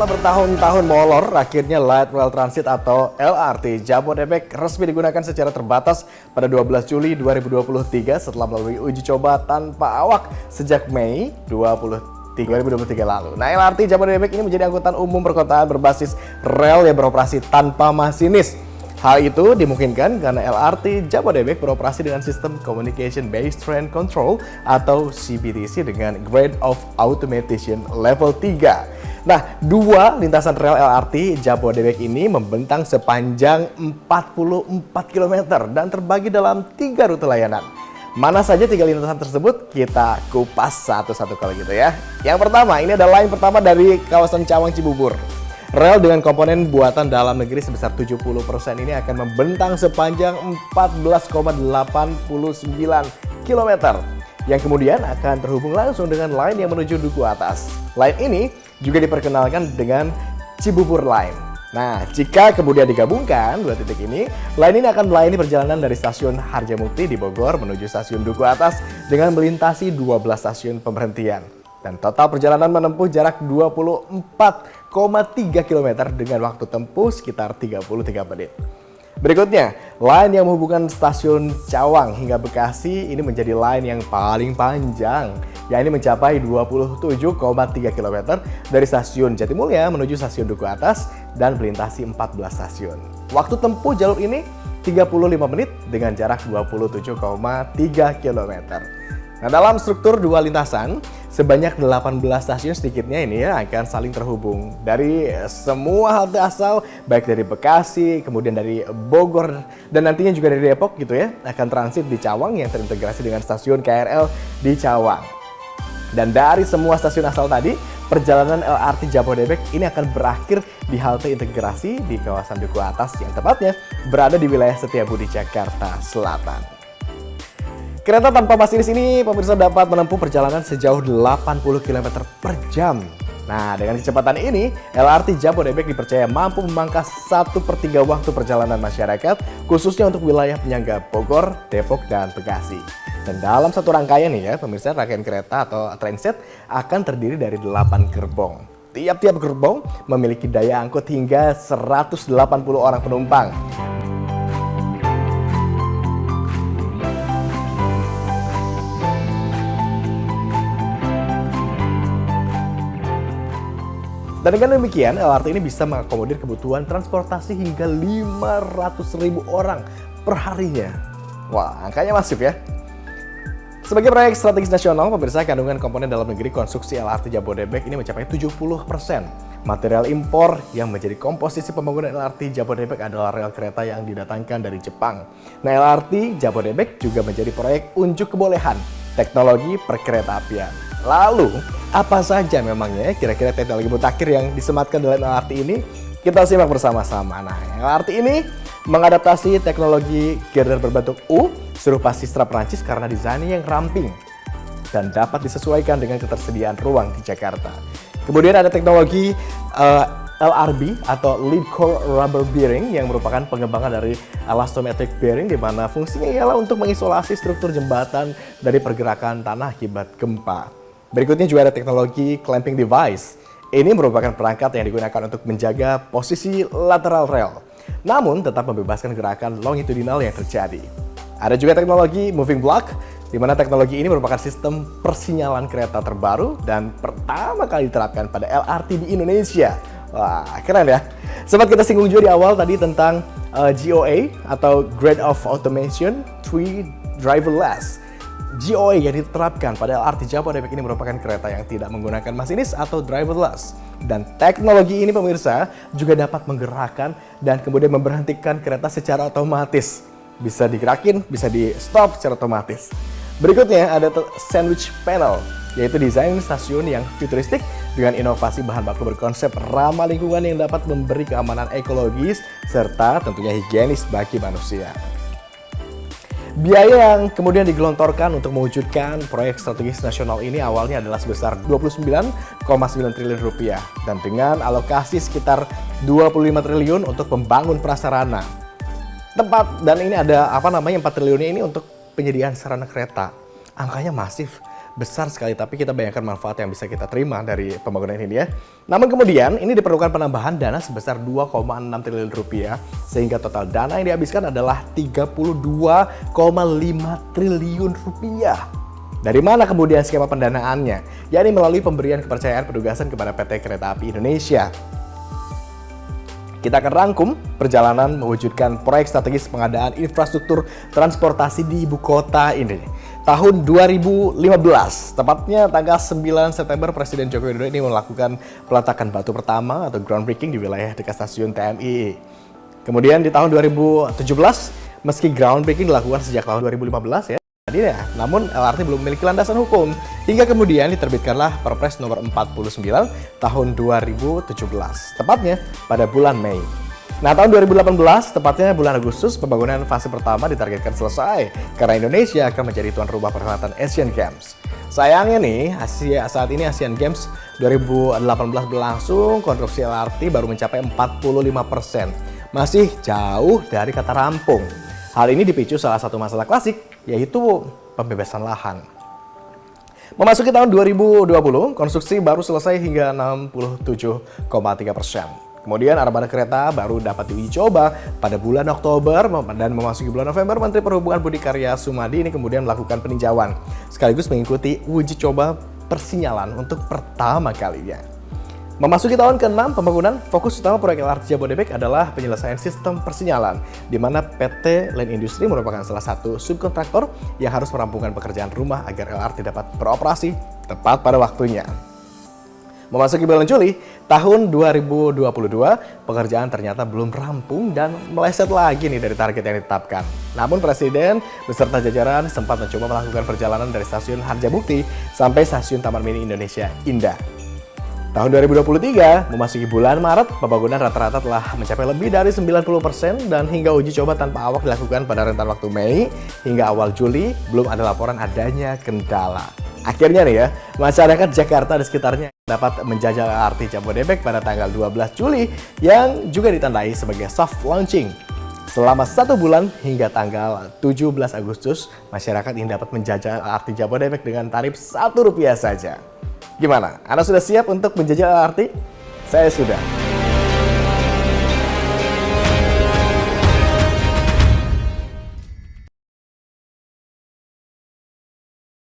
Setelah bertahun-tahun molor, akhirnya Light Rail Transit atau LRT Jabodebek resmi digunakan secara terbatas pada 12 Juli 2023 setelah melalui uji coba tanpa awak sejak Mei 2023 lalu. Nah, LRT Jabodebek ini menjadi angkutan umum perkotaan berbasis rel yang beroperasi tanpa masinis. Hal itu dimungkinkan karena LRT Jabodebek beroperasi dengan sistem Communication Based Train Control atau CBTC dengan Grade of Automation Level 3. Nah, dua lintasan rel LRT Jabodebek ini membentang sepanjang 44 km dan terbagi dalam 3 rute layanan. Mana saja 3 lintasan tersebut? Kita kupas satu-satu kalau gitu ya. Yang pertama, ini ada line pertama dari kawasan Cawang Cibubur. Rel dengan komponen buatan dalam negeri sebesar 70% ini akan membentang sepanjang 14,89 km yang kemudian akan terhubung langsung dengan line yang menuju Duku Atas. Line ini juga diperkenalkan dengan Cibubur Line. Nah, jika kemudian digabungkan dua titik ini, line ini akan melayani perjalanan dari stasiun Harjamukti di Bogor menuju stasiun Duku Atas dengan melintasi 12 stasiun pemberhentian. Dan total perjalanan menempuh jarak 24,3 km dengan waktu tempuh sekitar 33 menit. Berikutnya, line yang menghubungkan stasiun Cawang hingga Bekasi ini menjadi line yang paling panjang, yakni mencapai 27,3 km dari stasiun Jatimulya menuju stasiun Duku Atas dan melintasi 14 stasiun. Waktu tempuh jalur ini 35 menit dengan jarak 27,3 km. Nah, dalam struktur dua lintasan, sebanyak 18 stasiun sedikitnya ini ya akan saling terhubung dari semua halte asal, baik dari Bekasi, kemudian dari Bogor, dan nantinya juga dari Depok gitu ya, akan transit di Cawang yang terintegrasi dengan stasiun KRL di Cawang. Dan dari semua stasiun asal tadi, perjalanan LRT Jabodebek ini akan berakhir di halte integrasi di kawasan Duku Atas yang tepatnya berada di wilayah Setiabudi, Jakarta Selatan. Kereta tanpa masinis ini pemirsa dapat menempuh perjalanan sejauh 80 km per jam. Nah, dengan kecepatan ini, LRT Jabodebek dipercaya mampu memangkas 1/3 waktu perjalanan masyarakat, khususnya untuk wilayah penyangga Bogor, Depok, dan Bekasi. Dan dalam satu rangkaian nih ya, pemirsa, rangkaian kereta atau trainset akan terdiri dari 8 gerbong. Tiap-tiap gerbong memiliki daya angkut hingga 180 orang penumpang. Dan dengan demikian, LRT ini bisa mengakomodir kebutuhan transportasi hingga 500.000 orang per harinya. Wah, angkanya masif ya. Sebagai proyek strategis nasional, pemirsa, kandungan komponen dalam negeri konstruksi LRT Jabodebek ini mencapai 70%. Material impor yang menjadi komposisi pembangunan LRT Jabodebek adalah rel kereta yang didatangkan dari Jepang. Nah, LRT Jabodebek juga menjadi proyek unjuk kebolehan teknologi perkeretaapian. Lalu, apa saja memangnya kira-kira teknologi mutakhir yang disematkan dalam LRT ini? Kita simak bersama-sama. Nah, LRT ini mengadaptasi teknologi girder berbentuk U serupa sistra Prancis karena desainnya yang ramping dan dapat disesuaikan dengan ketersediaan ruang di Jakarta. Kemudian ada teknologi LRB atau Lead Core Rubber Bearing yang merupakan pengembangan dari elastometric bearing di mana fungsinya ialah untuk mengisolasi struktur jembatan dari pergerakan tanah akibat gempa. Berikutnya juga ada teknologi clamping device. Ini merupakan perangkat yang digunakan untuk menjaga posisi lateral rel, namun tetap membebaskan gerakan longitudinal yang terjadi. Ada juga teknologi moving block, di mana teknologi ini merupakan sistem persinyalan kereta terbaru dan pertama kali diterapkan pada LRT di Indonesia. Wah, keren ya. Sempat kita singgung juga di awal tadi tentang GOA atau Grade of Automation 3 Driverless. GOA yang diterapkan pada LRT Jabodebek ini merupakan kereta yang tidak menggunakan masinis atau driverless. Dan teknologi ini pemirsa juga dapat menggerakkan dan kemudian memberhentikan kereta secara otomatis. Bisa digerakin, bisa di stop secara otomatis. Berikutnya ada sandwich panel, yaitu desain stasiun yang futuristik dengan inovasi bahan baku berkonsep ramah lingkungan yang dapat memberi keamanan ekologis serta tentunya higienis bagi manusia. Biaya yang kemudian digelontorkan untuk mewujudkan proyek strategis nasional ini awalnya adalah sebesar 29,9 triliun rupiah dan dengan alokasi sekitar 25 triliun untuk membangun prasarana. Dan ini ada 4 triliunnya ini untuk penyediaan sarana kereta. Angkanya masif. besar sekali, tapi kita bayangkan manfaat yang bisa kita terima dari pembangunan ini ya. Namun kemudian ini diperlukan penambahan dana sebesar 2,6 triliun rupiah, sehingga total dana yang dihabiskan adalah 32,5 triliun rupiah. Dari mana kemudian skema pendanaannya? Yakni melalui pemberian kepercayaan penugasan kepada PT Kereta Api Indonesia. Kita akan rangkum perjalanan mewujudkan proyek strategis pengadaan infrastruktur transportasi di ibu kota ini. Tahun 2015, tepatnya tanggal 9 September, Presiden Joko Widodo ini melakukan peletakan batu pertama atau groundbreaking di wilayah dekat stasiun TMI. Kemudian di tahun 2017, meski groundbreaking dilakukan sejak tahun 2015 ya, namun LRT belum memiliki landasan hukum, hingga kemudian diterbitkanlah Perpres nomor 49 tahun 2017, tepatnya pada bulan Mei. Nah, tahun 2018, tepatnya bulan Agustus, pembangunan fase pertama ditargetkan selesai karena Indonesia akan menjadi tuan rumah perhelatan Asian Games. Sayangnya nih, saat ini Asian Games 2018 berlangsung, konstruksi LRT baru mencapai 45%. Masih jauh dari kata rampung. Hal ini dipicu salah satu masalah klasik, yaitu pembebasan lahan. Memasuki tahun 2020, konstruksi baru selesai hingga 67,3%. Kemudian armada kereta baru dapat diuji coba pada bulan Oktober dan memasuki bulan November, Menteri Perhubungan Budi Karya Sumadi ini kemudian melakukan peninjauan sekaligus mengikuti uji coba persinyalan untuk pertama kalinya. Memasuki tahun ke-6 pembangunan, fokus utama proyek LRT Jabodebek adalah penyelesaian sistem persinyalan, di mana PT Land Industri merupakan salah satu subkontraktor yang harus merampungkan pekerjaan rumah agar LRT dapat beroperasi tepat pada waktunya. Memasuki bulan Juli tahun 2022, pekerjaan ternyata belum rampung dan meleset lagi nih dari target yang ditetapkan. Namun Presiden beserta jajaran sempat mencoba melakukan perjalanan dari stasiun Harjamukti sampai stasiun Taman Mini Indonesia Indah. Tahun 2023, memasuki bulan Maret, pembangunan rata-rata telah mencapai lebih dari 90% dan hingga uji coba tanpa awak dilakukan pada rentan waktu Mei hingga awal Juli, belum ada laporan adanya kendala. Akhirnya nih ya, masyarakat Jakarta dan sekitarnya dapat menjajal LRT Jabodebek pada tanggal 12 Juli yang juga ditandai sebagai soft launching. Selama 1 bulan hingga tanggal 17 Agustus, masyarakat ini dapat menjajal LRT Jabodebek dengan tarif Rp1 saja. Gimana? Anda sudah siap untuk menjajal LRT? Saya sudah.